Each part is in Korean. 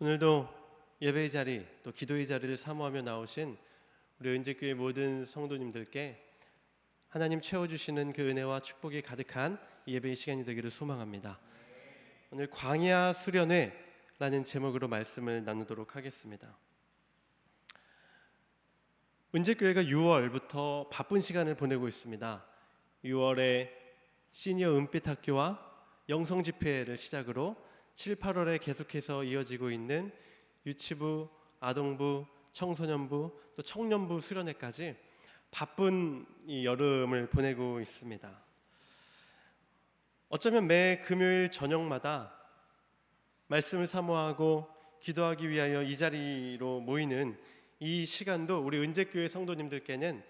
오늘도 예배의 자리 또 기도의 자리를 사모하며 나오신 우리 은재교회 모든 성도님들께 하나님 채워주시는 그 은혜와 축복이 가득한 예배의 시간이 되기를 소망합니다. 오늘 광야 수련회라는 제목으로 말씀을 나누도록 하겠습니다. 은재교회가 6월부터 바쁜 시간을 보내고 있습니다. 6월에 시니어 은빛 학교와 영성 집회를 시작으로 7, 8월에 계속해서 이어지고 있는 유치부, 아동부, 청소년부, 또 청년부 수련회까지 바쁜 이 여름을 보내고 있습니다. 어쩌면 매 금요일 저녁마다 말씀을 사모하고 기도하기 위하여 이 자리로 모이는 이 시간도 우리 은재교회 성도님들께는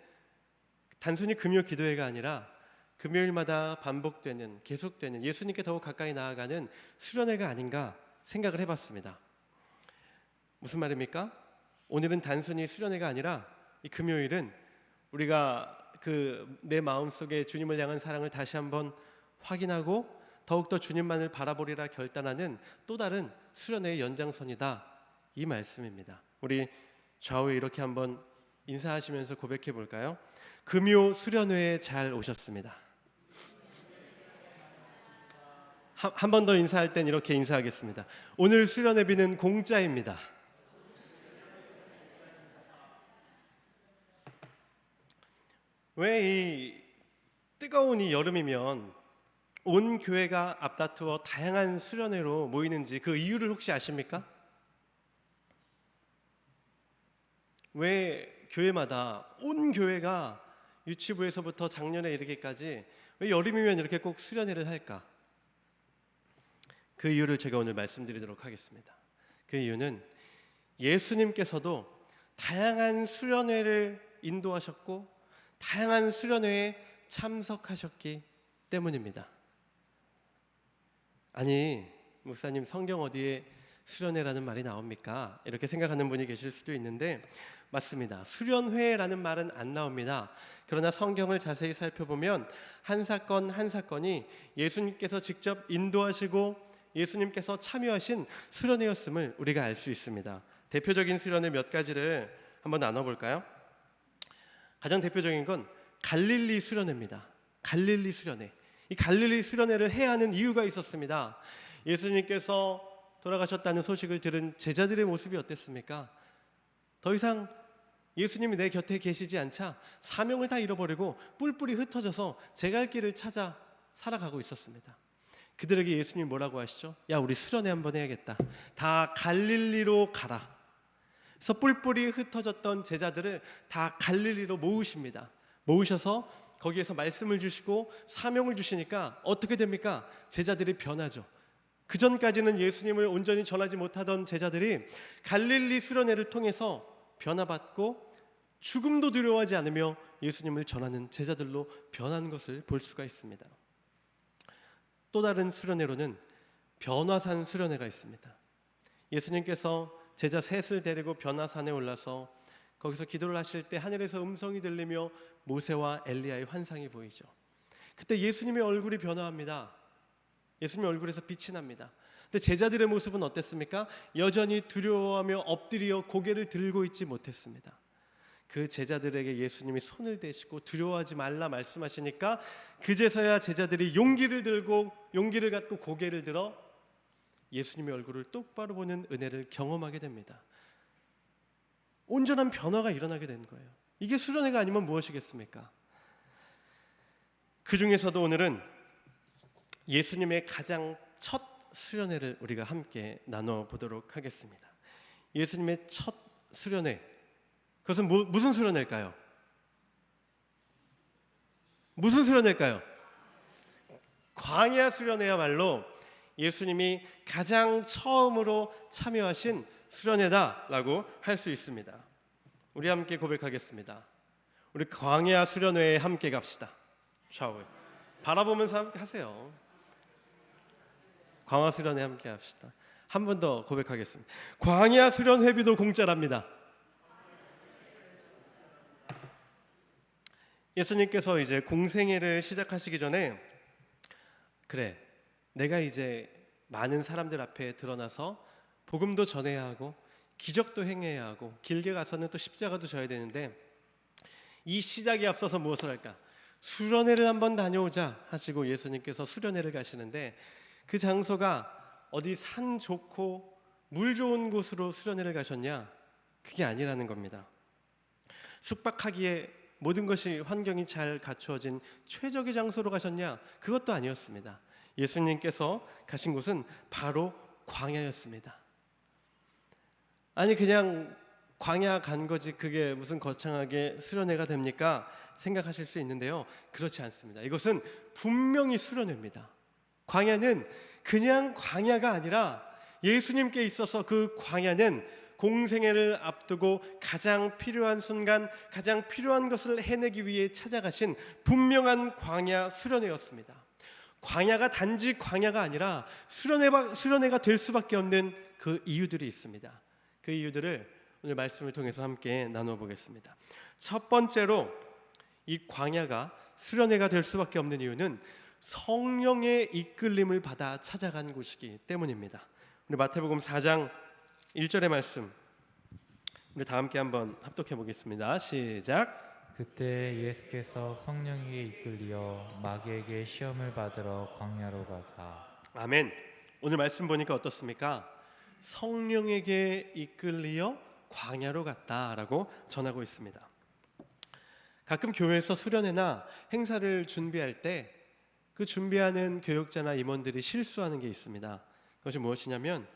단순히 금요 기도회가 아니라 금요일마다 반복되는, 계속되는 예수님께 더욱 가까이 나아가는 수련회가 아닌가 생각을 해봤습니다. 무슨 말입니까? 오늘은 단순히 수련회가 아니라 이 금요일은 우리가 내 마음속에 주님을 향한 사랑을 다시 한번 확인하고 더욱더 주님만을 바라보리라 결단하는 또 다른 수련회의 연장선이다, 이 말씀입니다. 우리 좌우에 이렇게 한번 인사하시면서 고백해 볼까요? 금요 수련회에 잘 오셨습니다. 한 번 더 인사할 땐 이렇게 인사하겠습니다. 오늘 수련회비는 공짜입니다. 왜 이 뜨거운 이 여름이면 온 교회가 앞다투어 다양한 수련회로 모이는지 그 이유를 혹시 아십니까? 왜 교회마다 온 교회가 유치부에서부터 작년에 이르기까지 왜 여름이면 이렇게 꼭 수련회를 할까? 그 이유를 제가 오늘 말씀드리도록 하겠습니다. 그 이유는 예수님께서도 다양한 수련회를 인도하셨고 다양한 수련회에 참석하셨기 때문입니다. 아니, 목사님 성경 어디에 수련회라는 말이 나옵니까? 이렇게 생각하는 분이 계실 수도 있는데 맞습니다. 수련회라는 말은 안 나옵니다. 그러나 성경을 자세히 살펴보면 한 사건 한 사건이 예수님께서 직접 인도하시고 예수님께서 참여하신 수련회였음을 우리가 알 수 있습니다. 대표적인 수련회 몇 가지를 한번 나눠볼까요? 가장 대표적인 건 갈릴리 수련회입니다. 갈릴리 수련회. 이 갈릴리 수련회를 해야 하는 이유가 있었습니다. 예수님께서 돌아가셨다는 소식을 들은 제자들의 모습이 어땠습니까? 더 이상 예수님이 내 곁에 계시지 않자 사명을 다 잃어버리고 뿔뿔이 흩어져서 제 갈 길을 찾아 살아가고 있었습니다. 그들에게 예수님이 뭐라고 하시죠? 야, 우리 수련회 한번 해야겠다. 다 갈릴리로 가라. 그래서 뿔뿔이 흩어졌던 제자들을 다 갈릴리로 모으십니다. 모으셔서 거기에서 말씀을 주시고 사명을 주시니까 어떻게 됩니까? 제자들이 변하죠. 그전까지는 예수님을 온전히 전하지 못하던 제자들이 갈릴리 수련회를 통해서 변화받고 죽음도 두려워하지 않으며 예수님을 전하는 제자들로 변한 것을 볼 수가 있습니다. 또 다른 수련회로는 변화산 수련회가 있습니다. 예수님께서 제자 셋을 데리고 변화산에 올라서 거기서 기도를 하실 때 하늘에서 음성이 들리며 모세와 엘리야의 환상이 보이죠. 그때 예수님의 얼굴이 변화합니다. 예수님의 얼굴에서 빛이 납니다. 근데 제자들의 모습은 어땠습니까? 여전히 두려워하며 엎드려 고개를 들고 있지 못했습니다. 그 제자들에게 예수님이 손을 대시고 두려워하지 말라 말씀하시니까 그제서야 제자들이 용기를 갖고 고개를 들어 예수님의 얼굴을 똑바로 보는 은혜를 경험하게 됩니다. 온전한 변화가 일어나게 된 거예요. 이게 수련회가 아니면 무엇이겠습니까? 그 중에서도 오늘은 예수님의 가장 첫 수련회를 우리가 함께 나눠보도록 하겠습니다. 예수님의 첫 수련회, 그것은 무슨 수련회일까요? 무슨 수련회일까요? 광야 수련회야말로 예수님이 가장 처음으로 참여하신 수련회다라고 할 수 있습니다. 우리 함께 고백하겠습니다. 우리 광야 수련회에 함께 갑시다. 좌우에 바라보면서 함께 하세요. 광야 수련회 함께 합시다. 한 번 더 고백하겠습니다. 광야 수련회비도 공짜랍니다. 예수님께서 이제 공생애를 시작하시기 전에 그래, 내가 이제 많은 사람들 앞에 드러나서 복음도 전해야 하고 기적도 행해야 하고 길게 가서는 또 십자가도 져야 되는데 이 시작에 앞서서 무엇을 할까? 수련회를 한번 다녀오자 하시고 예수님께서 수련회를 가시는데 그 장소가 어디 산 좋고 물 좋은 곳으로 수련회를 가셨냐? 그게 아니라는 겁니다. 숙박하기에 모든 것이 환경이 잘 갖추어진 최적의 장소로 가셨냐? 그것도 아니었습니다. 예수님께서 가신 곳은 바로 광야였습니다. 아니 그냥 광야 간 거지 그게 무슨 거창하게 수련회가 됩니까? 생각하실 수 있는데요, 그렇지 않습니다. 이것은 분명히 수련회입니다. 광야는 그냥 광야가 아니라 예수님께 있어서 그 광야는 공생애를 앞두고 가장 필요한 순간, 가장 필요한 것을 해내기 위해 찾아가신 분명한 광야 수련회였습니다. 광야가 단지 광야가 아니라 수련회가 될 수밖에 없는 그 이유들이 있습니다. 그 이유들을 오늘 말씀을 통해서 함께 나누어 보겠습니다. 첫 번째로 이 광야가 수련회가 될 수밖에 없는 이유는 성령의 이끌림을 받아 찾아간 곳이기 때문입니다. 우리 마태복음 4장 1절의 말씀 우리 다 함께 한번 합독해 보겠습니다. 시작. 그때 예수께서 성령에게 이끌리어 마귀에게 시험을 받으러 광야로 가사. 아멘. 오늘 말씀 보니까 어떻습니까? 성령에게 이끌리어 광야로 갔다라고 전하고 있습니다. 가끔 교회에서 수련회나 행사를 준비할 때 그 준비하는 교역자나 임원들이 실수하는 게 있습니다. 그것이 무엇이냐면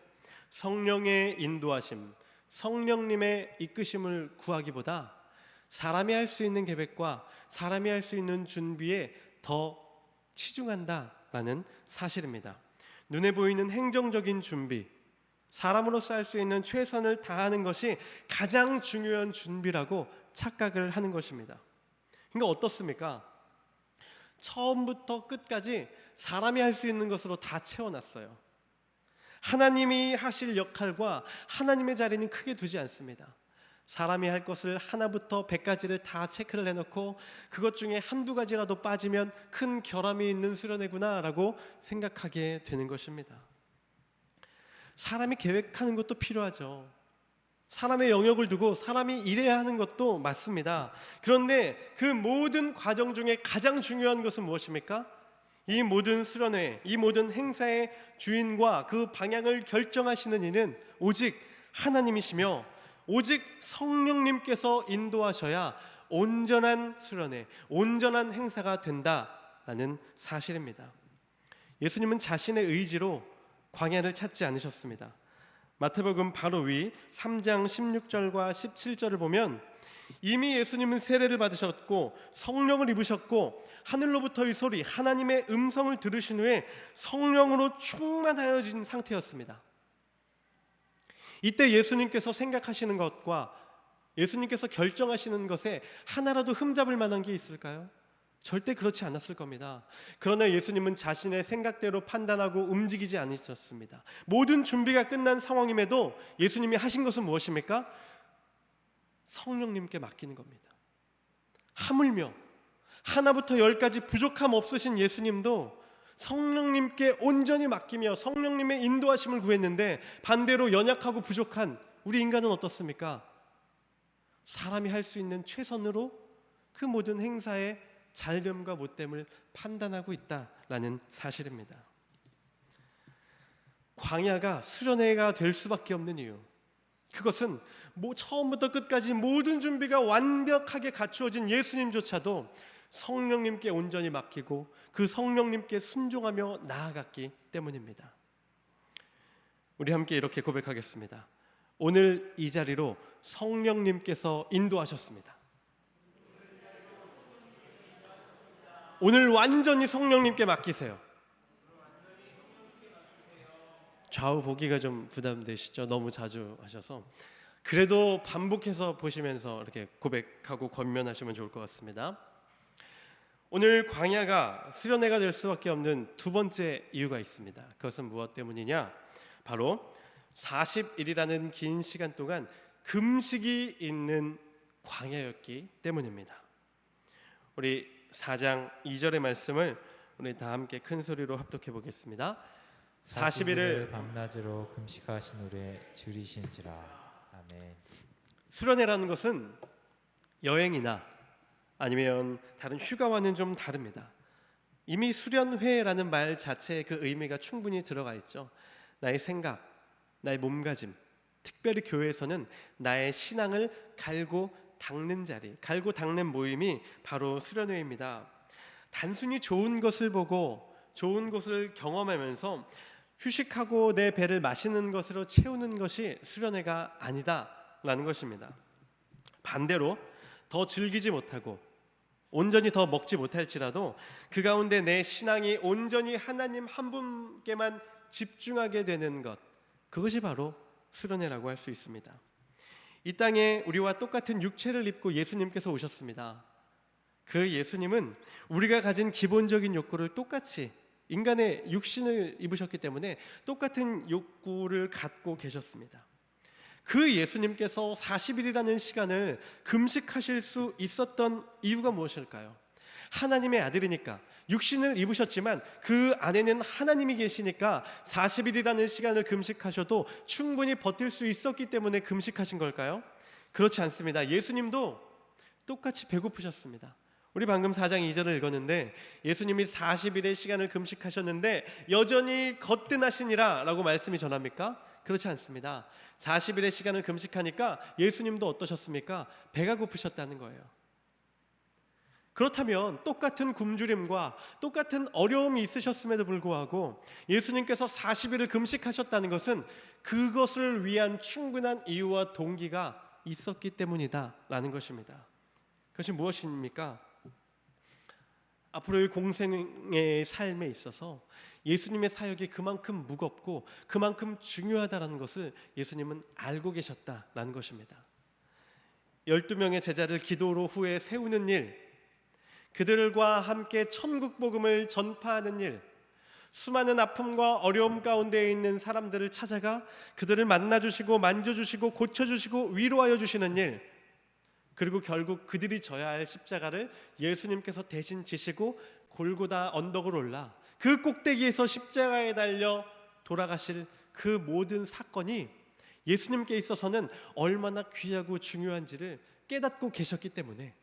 성령의 인도하심, 성령님의 이끄심을 구하기보다 사람이 할 수 있는 계획과 사람이 할 수 있는 준비에 더 치중한다라는 사실입니다. 눈에 보이는 행정적인 준비, 사람으로서 할 수 있는 최선을 다하는 것이 가장 중요한 준비라고 착각을 하는 것입니다. 그러니까 어떻습니까? 처음부터 끝까지 사람이 할 수 있는 것으로 다 채워놨어요. 하나님이 하실 역할과 하나님의 자리는 크게 두지 않습니다. 사람이 할 것을 하나부터 100가지를 다 체크를 해놓고 그것 중에 한두 가지라도 빠지면 큰 결함이 있는 수련회구나 라고 생각하게 되는 것입니다. 사람이 계획하는 것도 필요하죠. 사람의 영역을 두고 사람이 일해야 하는 것도 맞습니다. 그런데 그 모든 과정 중에 가장 중요한 것은 무엇입니까? 이 모든 수련회, 이 모든 행사의 주인과 그 방향을 결정하시는 이는 오직 하나님이시며 오직 성령님께서 인도하셔야 온전한 수련회, 온전한 행사가 된다라는 사실입니다. 예수님은 자신의 의지로 광야를 찾지 않으셨습니다. 마태복음 바로 위 3장 16절과 17절을 보면 이미 예수님은 세례를 받으셨고 성령을 입으셨고 하늘로부터의 소리, 하나님의 음성을 들으신 후에 성령으로 충만하여진 상태였습니다. 이때 예수님께서 생각하시는 것과 예수님께서 결정하시는 것에 하나라도 흠잡을 만한 게 있을까요? 절대 그렇지 않았을 겁니다. 그러나 예수님은 자신의 생각대로 판단하고 움직이지 않으셨습니다. 모든 준비가 끝난 상황임에도 예수님이 하신 것은 무엇입니까? 성령님께 맡기는 겁니다. 하물며 하나부터 10까지 부족함 없으신 예수님도 성령님께 온전히 맡기며 성령님의 인도하심을 구했는데 반대로 연약하고 부족한 우리 인간은 어떻습니까? 사람이 할 수 있는 최선으로 그 모든 행사의 잘됨과 못됨을 판단하고 있다라는 사실입니다. 광야가 수련회가 될 수밖에 없는 이유, 그것은 처음부터 끝까지 모든 준비가 완벽하게 갖추어진 예수님조차도 성령님께 온전히 맡기고 그 성령님께 순종하며 나아갔기 때문입니다. 우리 함께 이렇게 고백하겠습니다. 오늘 이 자리로 성령님께서 인도하셨습니다. 오늘 완전히 성령님께 맡기세요. 좌우 보기가 좀 부담되시죠? 너무 자주 하셔서. 그래도 반복해서 보시면서 이렇게 고백하고 권면하시면 좋을 것 같습니다. 오늘 광야가 수련회가 될 수밖에 없는 두 번째 이유가 있습니다. 그것은 무엇 때문이냐? 바로 40일이라는 긴 시간 동안 금식이 있는 광야였기 때문입니다. 우리 4장 2절의 말씀을 우리 다 함께 큰 소리로 합독해 보겠습니다. 40일을 밤낮으로 금식하신 후에 줄이신지라. 아멘. 수련회라는 것은 여행이나 아니면 다른 휴가와는 좀 다릅니다. 이미 수련회라는 말 자체에 그 의미가 충분히 들어가 있죠. 나의 생각, 나의 몸가짐, 특별히 교회에서는 나의 신앙을 갈고 닦는 자리, 갈고 닦는 모임이 바로 수련회입니다. 단순히 좋은 것을 보고 좋은 것을 경험하면서 휴식하고 내 배를 마시는 것으로 채우는 것이 수련회가 아니다라는 것입니다. 반대로 더 즐기지 못하고 온전히 더 먹지 못할지라도 그 가운데 내 신앙이 온전히 하나님 한 분께만 집중하게 되는 것, 그것이 바로 수련회라고 할 수 있습니다. 이 땅에 우리와 똑같은 육체를 입고 예수님께서 오셨습니다. 그 예수님은 우리가 가진 기본적인 욕구를 똑같이 인간의 육신을 입으셨기 때문에 똑같은 욕구를 갖고 계셨습니다. 그 예수님께서 40일이라는 시간을 금식하실 수 있었던 이유가 무엇일까요? 하나님의 아들이니까 육신을 입으셨지만 그 안에는 하나님이 계시니까 40일이라는 시간을 금식하셔도 충분히 버틸 수 있었기 때문에 금식하신 걸까요? 그렇지 않습니다. 예수님도 똑같이 배고프셨습니다. 우리 방금 4장 2절을 읽었는데 예수님이 40일의 시간을 금식하셨는데 여전히 거뜬하시니라 라고 말씀이 전합니까? 그렇지 않습니다. 40일의 시간을 금식하니까 예수님도 어떠셨습니까? 배가 고프셨다는 거예요. 그렇다면 똑같은 굶주림과 똑같은 어려움이 있으셨음에도 불구하고 예수님께서 40일을 금식하셨다는 것은 그것을 위한 충분한 이유와 동기가 있었기 때문이다 라는 것입니다. 그것이 무엇입니까? 앞으로의 공생의 삶에 있어서 예수님의 사역이 그만큼 무겁고 그만큼 중요하다는 것을 예수님은 알고 계셨다라는 것입니다. 12명의 제자를 기도로 후에 세우는 일, 그들과 함께 천국 복음을 전파하는 일, 수많은 아픔과 어려움 가운데 있는 사람들을 찾아가 그들을 만나주시고 만져주시고 고쳐주시고 위로하여 주시는 일, 그리고 결국 그들이 져야 할 십자가를 예수님께서 대신 지시고 골고다 언덕을 올라 그 꼭대기에서 십자가에 달려 돌아가실 그 모든 사건이 예수님께 있어서는 얼마나 귀하고 중요한지를 깨닫고 계셨기 때문에,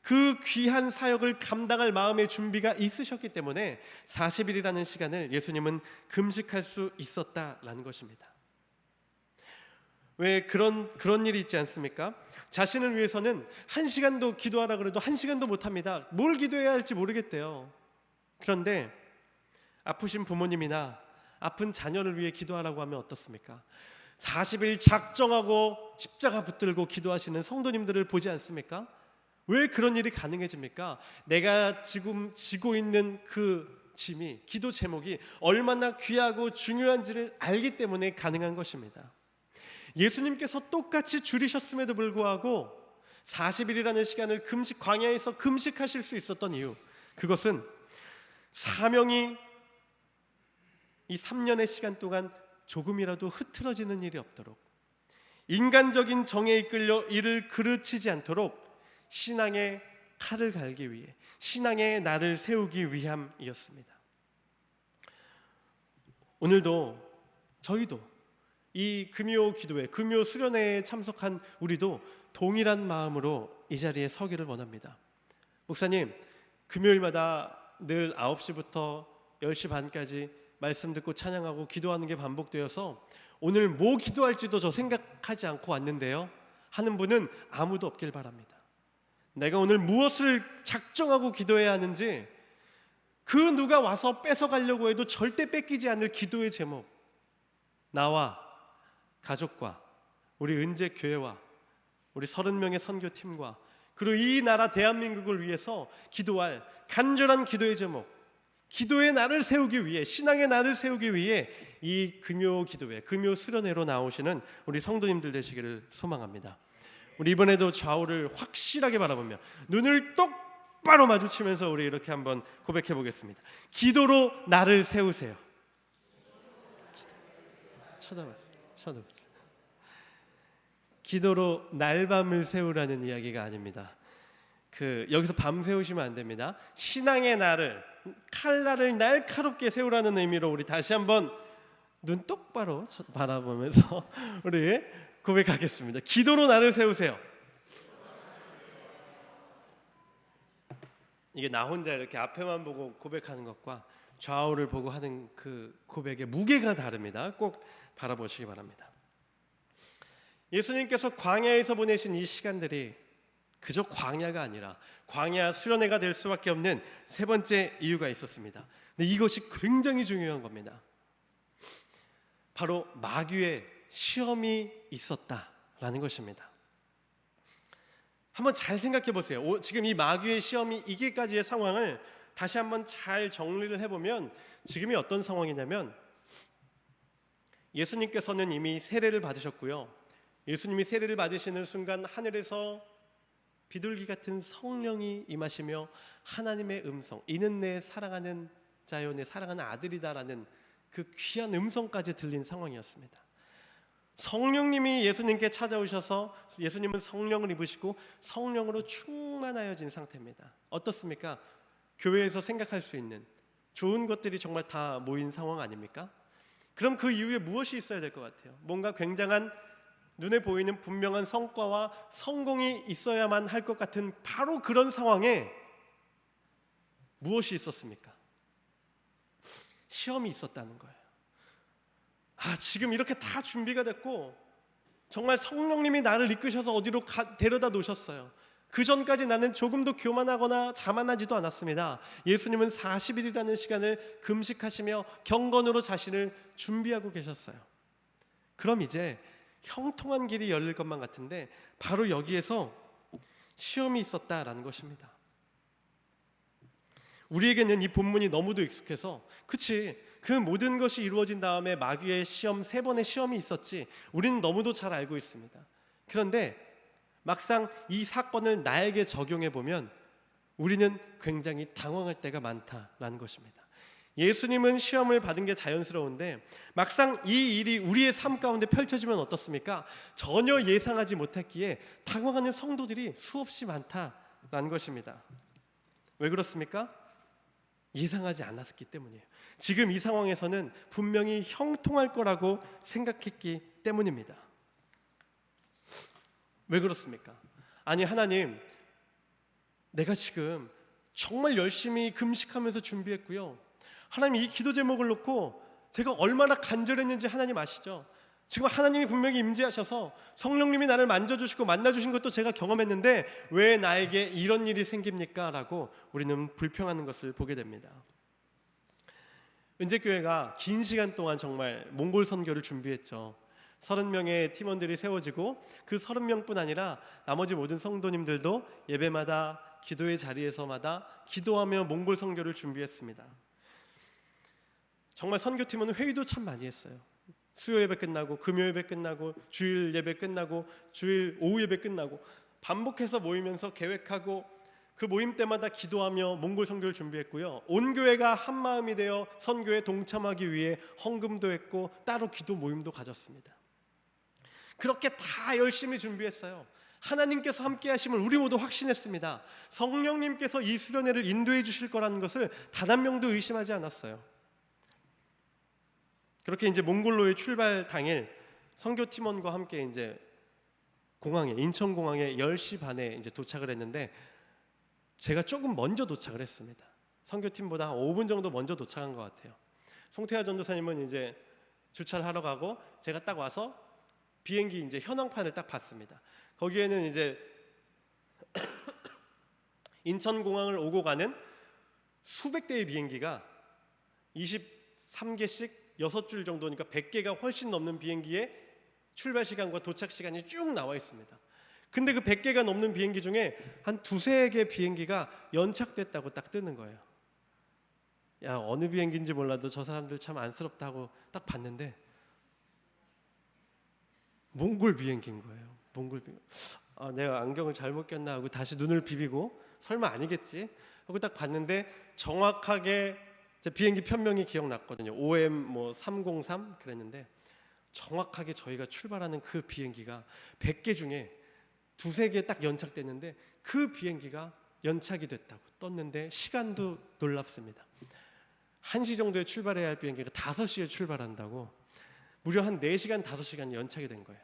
그 귀한 사역을 감당할 마음의 준비가 있으셨기 때문에 40일이라는 시간을 예수님은 금식할 수 있었다라는 것입니다. 왜 그런 일이 있지 않습니까? 자신을 위해서는 1시간도 기도하라 그래도 1시간도 못합니다. 뭘 기도해야 할지 모르겠대요. 그런데 아프신 부모님이나 아픈 자녀를 위해 기도하라고 하면 어떻습니까? 40일 작정하고 십자가 붙들고 기도하시는 성도님들을 보지 않습니까? 왜 그런 일이 가능해집니까? 내가 지금 지고 있는 그 짐이, 기도 제목이 얼마나 귀하고 중요한지를 알기 때문에 가능한 것입니다. 예수님께서 똑같이 줄이셨음에도 불구하고 40일이라는 시간을 광야에서 금식하실 수 있었던 이유, 그것은 사명이 이 3년의 시간 동안 조금이라도 흐트러지는 일이 없도록, 인간적인 정에 이끌려 이를 그르치지 않도록 신앙의 칼을 갈기 위해, 신앙의 날을 세우기 위함이었습니다. 오늘도 저희도 이 금요 기도회, 금요 수련회에 참석한 우리도 동일한 마음으로 이 자리에 서기를 원합니다. 목사님, 금요일마다 늘 9시부터 10시 반까지 말씀 듣고 찬양하고 기도하는 게 반복되어서 오늘 뭐 기도할지도 저 생각하지 않고 왔는데요 하는 분은 아무도 없길 바랍니다. 내가 오늘 무엇을 작정하고 기도해야 하는지, 그 누가 와서 뺏어가려고 해도 절대 뺏기지 않을 기도의 제목, 나와 가족과 우리 은재교회와 우리 30명의 선교팀과 그리고 이 나라 대한민국을 위해서 기도할 간절한 기도의 제목, 기도의 날을 세우기 위해, 신앙의 날을 세우기 위해 이 금요 기도회, 금요 수련회로 나오시는 우리 성도님들 되시기를 소망합니다. 우리 이번에도 좌우를 확실하게 바라보며 눈을 똑바로 마주치면서 우리 이렇게 한번 고백해 보겠습니다. 기도로 나를 세우세요. 쳐다봤어요. 기도로 날밤을 세우라는 이야기가 아닙니다. 여기서 밤 세우시면 안 됩니다. 신앙의 날을 칼날을 날카롭게 세우라는 의미로 우리 다시 한번 눈 똑바로 바라보면서 우리 고백하겠습니다. 기도로 나를 세우세요. 이게 나 혼자 이렇게 앞에만 보고 고백하는 것과 좌우를 보고 하는 그 고백의 무게가 다릅니다. 꼭 바라보시기 바랍니다. 예수님께서 광야에서 보내신 이 시간들이 그저 광야가 아니라 광야 수련회가 될 수밖에 없는 세 번째 이유가 있었습니다. 근데 이것이 굉장히 중요한 겁니다. 바로 마귀의 시험이 있었다라는 것입니다. 한번 잘 생각해 보세요. 지금 이 마귀의 시험이 이기까지의 상황을 다시 한번 잘 정리를 해보면 지금이 어떤 상황이냐면 예수님께서는 이미 세례를 받으셨고요. 예수님이 세례를 받으시는 순간 하늘에서 비둘기 같은 성령이 임하시며 하나님의 음성, 이는 내 사랑하는 자요 내 사랑하는 아들이다라는 그 귀한 음성까지 들린 상황이었습니다. 성령님이 예수님께 찾아오셔서 예수님은 성령을 입으시고 성령으로 충만하여진 상태입니다. 어떻습니까? 교회에서 생각할 수 있는 좋은 것들이 정말 다 모인 상황 아닙니까? 그럼 그 이후에 무엇이 있어야 될 것 같아요? 뭔가 굉장한 눈에 보이는 분명한 성과와 성공이 있어야만 할 것 같은 바로 그런 상황에 무엇이 있었습니까? 시험이 있었다는 거예요. 지금 이렇게 다 준비가 됐고 정말 성령님이 나를 이끄셔서 어디로 데려다 놓으셨어요. 그 전까지 나는 조금도 교만하거나 자만하지도 않았습니다. 예수님은 40일이라는 시간을 금식하시며 경건으로 자신을 준비하고 계셨어요. 그럼 이제 형통한 길이 열릴 것만 같은데 바로 여기에서 시험이 있었다라는 것입니다. 우리에게는 이 본문이 너무도 익숙해서 그치, 그 모든 것이 이루어진 다음에 마귀의 시험, 3번의 시험이 있었지, 우리는 너무도 잘 알고 있습니다. 그런데 막상 이 사건을 나에게 적용해 보면 우리는 굉장히 당황할 때가 많다라는 것입니다. 예수님은 시험을 받은 게 자연스러운데 막상 이 일이 우리의 삶 가운데 펼쳐지면 어떻습니까? 전혀 예상하지 못했기에 당황하는 성도들이 수없이 많다라는 것입니다. 왜 그렇습니까? 예상하지 않았기 때문이에요. 지금 이 상황에서는 분명히 형통할 거라고 생각했기 때문입니다. 왜 그렇습니까? 아니 하나님, 내가 지금 정말 열심히 금식하면서 준비했고요. 하나님, 이 기도 제목을 놓고 제가 얼마나 간절했는지 하나님 아시죠? 지금 하나님이 분명히 임재하셔서 성령님이 나를 만져주시고 만나주신 것도 제가 경험했는데 왜 나에게 이런 일이 생깁니까? 라고 우리는 불평하는 것을 보게 됩니다. 은재교회가 긴 시간 동안 정말 몽골 선교를 준비했죠. 30명의 팀원들이 세워지고 그 30명뿐 아니라 나머지 모든 성도님들도 예배마다 기도의 자리에서마다 기도하며 몽골 선교를 준비했습니다. 정말 선교팀은 회의도 참 많이 했어요. 수요 예배 끝나고 금요 예배 끝나고 주일 예배 끝나고 주일 오후 예배 끝나고 반복해서 모이면서 계획하고 그 모임 때마다 기도하며 몽골 선교를 준비했고요. 온 교회가 한 마음이 되어 선교에 동참하기 위해 헌금도 했고 따로 기도 모임도 가졌습니다. 그렇게 다 열심히 준비했어요. 하나님께서 함께 하심을 우리 모두 확신했습니다. 성령님께서 이 수련회를 인도해 주실 거라는 것을 단 한 명도 의심하지 않았어요. 그렇게 이제 몽골로의 출발 당일 선교팀원과 함께 이제 공항에, 인천공항에 10시 반에 이제 도착을 했는데 제가 조금 먼저 도착을 했습니다. 선교팀보다 한 5분 정도 먼저 도착한 것 같아요. 송태하 전도사님은 이제 주차를 하러 가고 제가 딱 와서 비행기 이제 현황판을 딱 봤습니다. 거기에는 이제 인천공항을 오고 가는 수백 대의 비행기가 23개씩 6줄 정도니까 100개가 훨씬 넘는 비행기에 출발 시간과 도착 시간이 쭉 나와 있습니다. 근데 그 100개가 넘는 비행기 중에 한 두세 개 비행기가 연착됐다고 딱 뜨는 거예요. 야, 어느 비행기인지 몰라도 저 사람들 참 안쓰럽다 하고 딱 봤는데 몽골 비행기인 거예요. 몽골 비행기. 내가 안경을 잘못 꼈나 하고 다시 눈을 비비고 설마 아니겠지 하고 딱 봤는데 정확하게 제 비행기 편명이 기억났거든요. OM 303 그랬는데 정확하게 저희가 출발하는 그 비행기가 100개 중에 두세 개 딱 연착됐는데 그 비행기가 연착이 됐다고 떴는데 시간도 놀랍습니다. 1시 정도에 출발해야 할 비행기가 5시에 출발한다고 무려 한 4시간 5시간 연착이 된 거예요.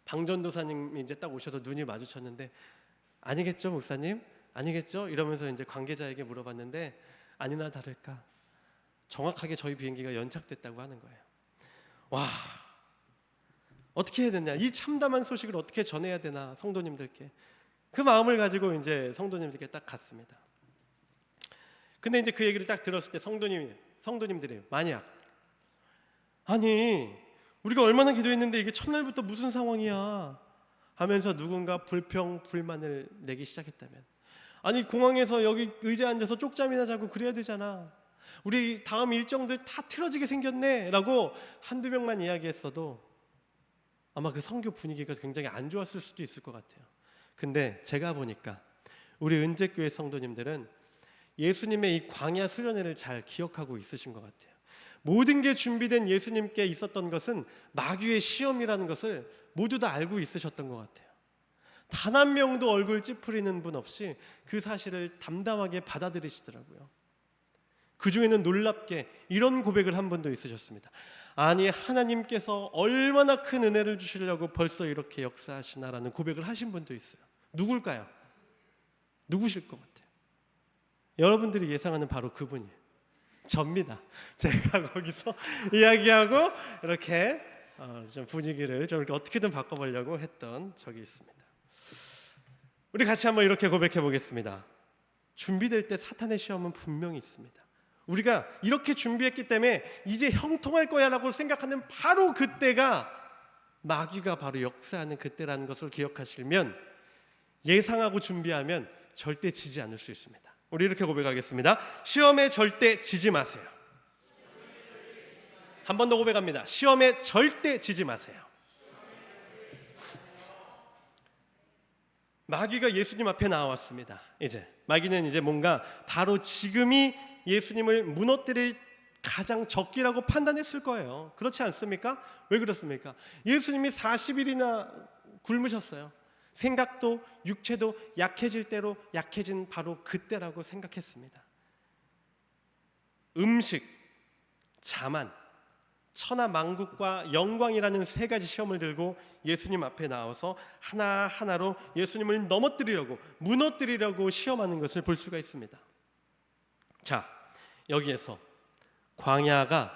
방전도사님이 이제 딱 오셔서 눈이 마주쳤는데 아니겠죠 목사님? 아니겠죠? 이러면서 이제 관계자에게 물어봤는데 아니나 다를까 정확하게 저희 비행기가 연착됐다고 하는 거예요. 와, 어떻게 해야 되냐? 이 참담한 소식을 어떻게 전해야 되나 성도님들께. 그 마음을 가지고 이제 성도님들께 딱 갔습니다. 근데 이제 그 얘기를 딱 들었을 때 성도님들이 만약 아니 우리가 얼마나 기도했는데 이게 첫날부터 무슨 상황이야 하면서 누군가 불평불만을 내기 시작했다면, 아니 공항에서 여기 의자에 앉아서 쪽잠이나 자고 그래야 되잖아, 우리 다음 일정들 다 틀어지게 생겼네 라고 한두 명만 이야기했어도 아마 그 선교 분위기가 굉장히 안 좋았을 수도 있을 것 같아요. 근데 제가 보니까 우리 은재교회 성도님들은 예수님의 이 광야 수련회를 잘 기억하고 있으신 것 같아요. 모든 게 준비된 예수님께 있었던 것은 마귀의 시험이라는 것을 모두 다 알고 있으셨던 것 같아요. 단 한 명도 얼굴 찌푸리는 분 없이 그 사실을 담담하게 받아들이시더라고요. 그 중에는 놀랍게 이런 고백을 한 분도 있으셨습니다. 아니 하나님께서 얼마나 큰 은혜를 주시려고 벌써 이렇게 역사하시나라는 고백을 하신 분도 있어요. 누굴까요? 누구실 것 같아요? 여러분들이 예상하는 바로 그분이에요. 접니다. 제가 거기서 이야기하고 이렇게 좀 분위기를 좀 이렇게 어떻게든 바꿔보려고 했던 적이 있습니다. 우리 같이 한번 이렇게 고백해 보겠습니다. 준비될 때 사탄의 시험은 분명히 있습니다. 우리가 이렇게 준비했기 때문에 이제 형통할 거야 라고 생각하는 바로 그때가 마귀가 바로 역사하는 그때라는 것을 기억하시면 예상하고 준비하면 절대 지지 않을 수 있습니다. 우리 이렇게 고백하겠습니다. 시험에 절대 지지 마세요. 한 번 더 고백합니다. 시험에 절대 지지 마세요. 마귀가 예수님 앞에 나왔습니다. 이제 마귀는 이제 뭔가 바로 지금이 예수님을 무너뜨릴 가장 적기라고 판단했을 거예요. 그렇지 않습니까? 왜 그렇습니까? 예수님이 40일이나 굶으셨어요. 생각도 육체도 약해질 대로 약해진 바로 그때라고 생각했습니다. 음식, 자만, 천하만국과 영광이라는 3가지 시험을 들고 예수님 앞에 나와서 하나하나로 예수님을 넘어뜨리려고 무너뜨리려고 시험하는 것을 볼 수가 있습니다. 자, 여기에서 광야가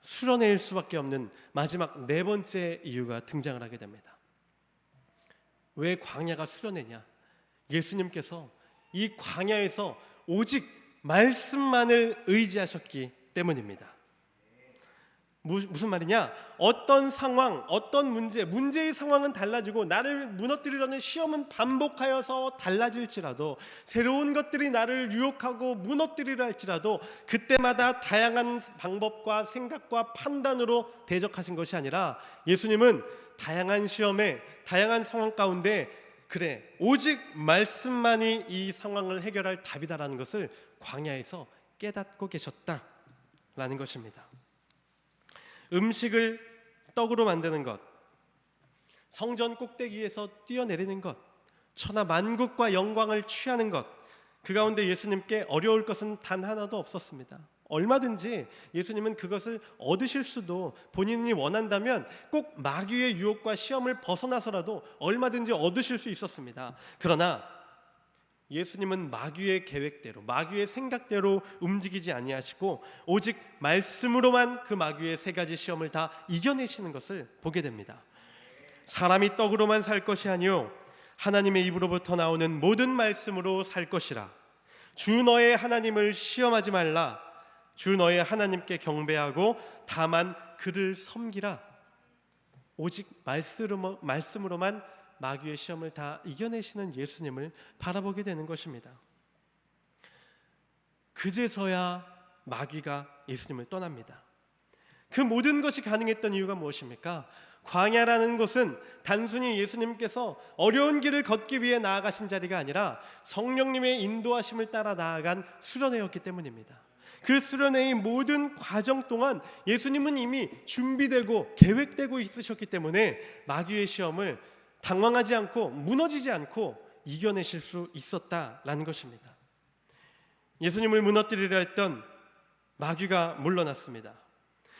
수련회일 수밖에 없는 마지막 4번째 이유가 등장을 하게 됩니다. 왜 광야가 수련회냐? 예수님께서 이 광야에서 오직 말씀만을 의지하셨기 때문입니다. 무슨 말이냐? 어떤 상황, 어떤 문제의 상황은 달라지고 나를 무너뜨리려는 시험은 반복하여서 달라질지라도, 새로운 것들이 나를 유혹하고 무너뜨리려 할지라도 그때마다 다양한 방법과 생각과 판단으로 대적하신 것이 아니라 예수님은 다양한 시험에 다양한 상황 가운데 그래 오직 말씀만이 이 상황을 해결할 답이다라는 것을 광야에서 깨닫고 계셨다라는 것입니다. 음식을 떡으로 만드는 것, 성전 꼭대기에서 뛰어내리는 것, 천하 만국과 영광을 취하는 것, 그 가운데 예수님께 어려울 것은 단 하나도 없었습니다. 얼마든지 예수님은 그것을 얻으실 수도, 본인이 원한다면 꼭 마귀의 유혹과 시험을 벗어나서라도 얼마든지 얻으실 수 있었습니다. 그러나 예수님은 마귀의 계획대로, 마귀의 생각대로 움직이지 아니하시고 오직 말씀으로만 그 마귀의 3가지 시험을 다 이겨내시는 것을 보게 됩니다. 사람이 떡으로만 살 것이 아니요 하나님의 입으로부터 나오는 모든 말씀으로 살 것이라. 주 너의 하나님을 시험하지 말라. 주 너의 하나님께 경배하고 다만 그를 섬기라. 오직 말씀으로만 마귀의 시험을 다 이겨내시는 예수님을 바라보게 되는 것입니다. 그제서야 마귀가 예수님을 떠납니다. 그 모든 것이 가능했던 이유가 무엇입니까? 광야라는 곳은 단순히 예수님께서 어려운 길을 걷기 위해 나아가신 자리가 아니라 성령님의 인도하심을 따라 나아간 수련회였기 때문입니다. 그 수련회의 모든 과정 동안 예수님은 이미 준비되고 계획되고 있으셨기 때문에 마귀의 시험을 당황하지 않고 무너지지 않고 이겨내실 수 있었다라는 것입니다. 예수님을 무너뜨리려 했던 마귀가 물러났습니다.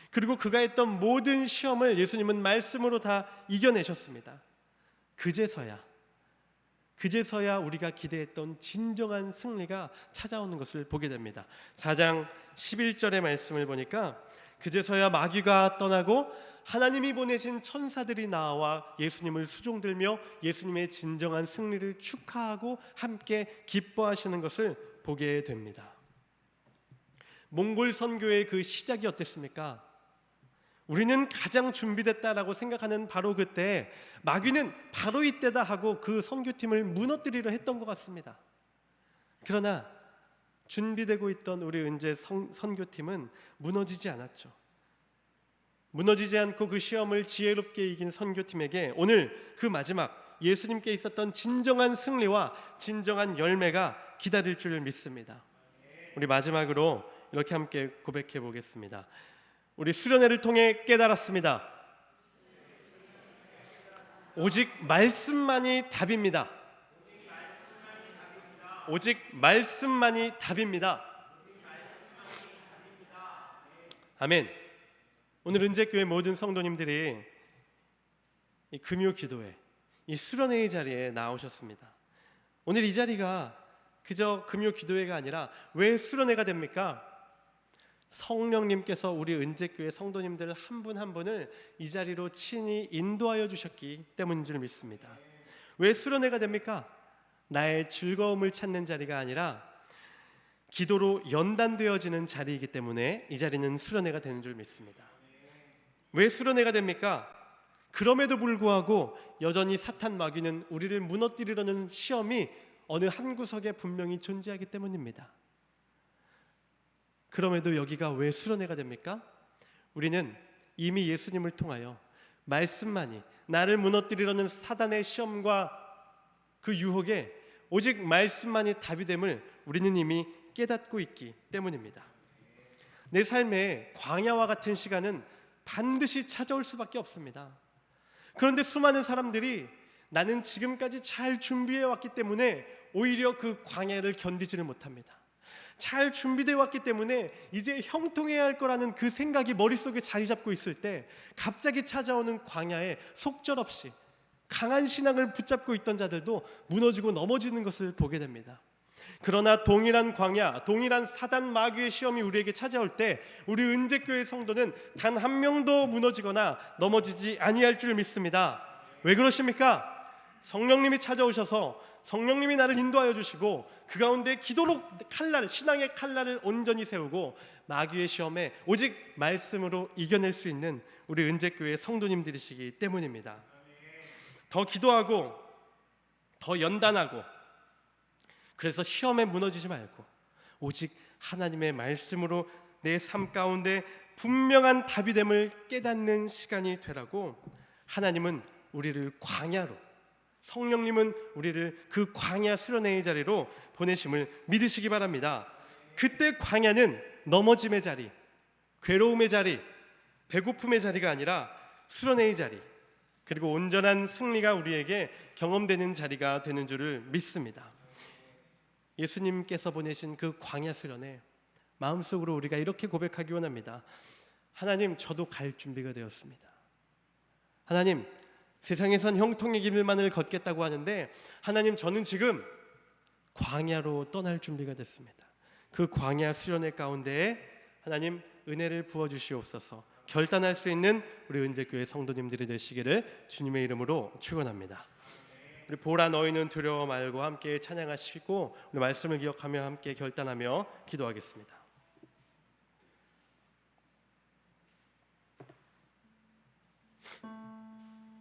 그리고 그가 했던 모든 시험을 예수님은 말씀으로 다 이겨내셨습니다. 그제서야 우리가 기대했던 진정한 승리가 찾아오는 것을 보게 됩니다. 4장 11절의 말씀을 보니까 그제서야 마귀가 떠나고 하나님이 보내신 천사들이 나와 예수님을 수종들며 예수님의 진정한 승리를 축하하고 함께 기뻐하시는 것을 보게 됩니다. 몽골 선교의 그 시작이 어땠습니까? 우리는 가장 준비됐다라고 생각하는 바로 그때 마귀는 바로 이때다 하고 그 선교팀을 무너뜨리려 했던 것 같습니다. 그러나 준비되고 있던 우리 은재 선교팀은 무너지지 않았죠. 무너지지 않고 그 시험을 지혜롭게 이긴 선교팀에게 오늘 그 마지막 예수님께 있었던 진정한 승리와 진정한 열매가 기다릴 줄 믿습니다. 우리 마지막으로 이렇게 함께 고백해 보겠습니다. 우리 수련회를 통해 깨달았습니다. 오직 말씀만이 답입니다. 오직 말씀만이 답입니다. 아멘. 오늘 은재교회 모든 성도님들이 이 금요 기도회, 이 수련회의 자리에 나오셨습니다. 오늘 이 자리가 그저 금요 기도회가 아니라 왜 수련회가 됩니까? 성령님께서 우리 은재교회 성도님들 한 분 한 분을 이 자리로 친히 인도하여 주셨기 때문인 줄 믿습니다. 왜 수련회가 됩니까? 나의 즐거움을 찾는 자리가 아니라 기도로 연단되어지는 자리이기 때문에 이 자리는 수련회가 되는 줄 믿습니다. 왜 수련회가 됩니까? 그럼에도 불구하고 여전히 사탄 마귀는 우리를 무너뜨리려는 시험이 어느 한 구석에 분명히 존재하기 때문입니다. 그럼에도 여기가 왜 수련회가 됩니까? 우리는 이미 예수님을 통하여 말씀만이 나를 무너뜨리려는 사단의 시험과 그 유혹에 오직 말씀만이 답이 됨을 우리는 이미 깨닫고 있기 때문입니다. 내 삶에 광야와 같은 시간은 반드시 찾아올 수밖에 없습니다. 그런데 수많은 사람들이 나는 지금까지 잘 준비해 왔기 때문에 오히려 그 광야를 견디지를 못합니다. 잘 준비되어 왔기 때문에 이제 형통해야 할 거라는 그 생각이 머릿속에 자리 잡고 있을 때 갑자기 찾아오는 광야에 속절없이 강한 신앙을 붙잡고 있던 자들도 무너지고 넘어지는 것을 보게 됩니다. 그러나 동일한 광야, 동일한 사단 마귀의 시험이 우리에게 찾아올 때 우리 은재교회 성도는 단 한 명도 무너지거나 넘어지지 아니할 줄 믿습니다. 왜 그러십니까? 성령님이 찾아오셔서 성령님이 나를 인도하여 주시고 그 가운데 기도로 신앙의 칼날을 온전히 세우고 마귀의 시험에 오직 말씀으로 이겨낼 수 있는 우리 은재교회 성도님들이시기 때문입니다. 더 기도하고 더 연단하고 그래서 시험에 무너지지 말고 오직 하나님의 말씀으로 내 삶 가운데 분명한 답이 됨을 깨닫는 시간이 되라고 하나님은 우리를 광야로, 성령님은 우리를 그 광야 수련회의 자리로 보내심을 믿으시기 바랍니다. 그때 광야는 넘어짐의 자리, 괴로움의 자리, 배고픔의 자리가 아니라 수련회의 자리, 그리고 온전한 승리가 우리에게 경험되는 자리가 되는 줄을 믿습니다. 예수님께서 보내신 그 광야 수련회, 마음속으로 우리가 이렇게 고백하기 원합니다. 하나님, 저도 갈 준비가 되었습니다. 하나님, 세상에선 형통의 길만을 걷겠다고 하는데 하나님, 저는 지금 광야로 떠날 준비가 됐습니다. 그 광야 수련회 가운데에 하나님 은혜를 부어주시옵소서. 결단할 수 있는 우리 은재교회 성도님들이 되시기를 주님의 이름으로 축원합니다. 우리 보라 너희는 두려워 말고 함께 찬양하시고 우리 말씀을 기억하며 함께 결단하며 기도하겠습니다.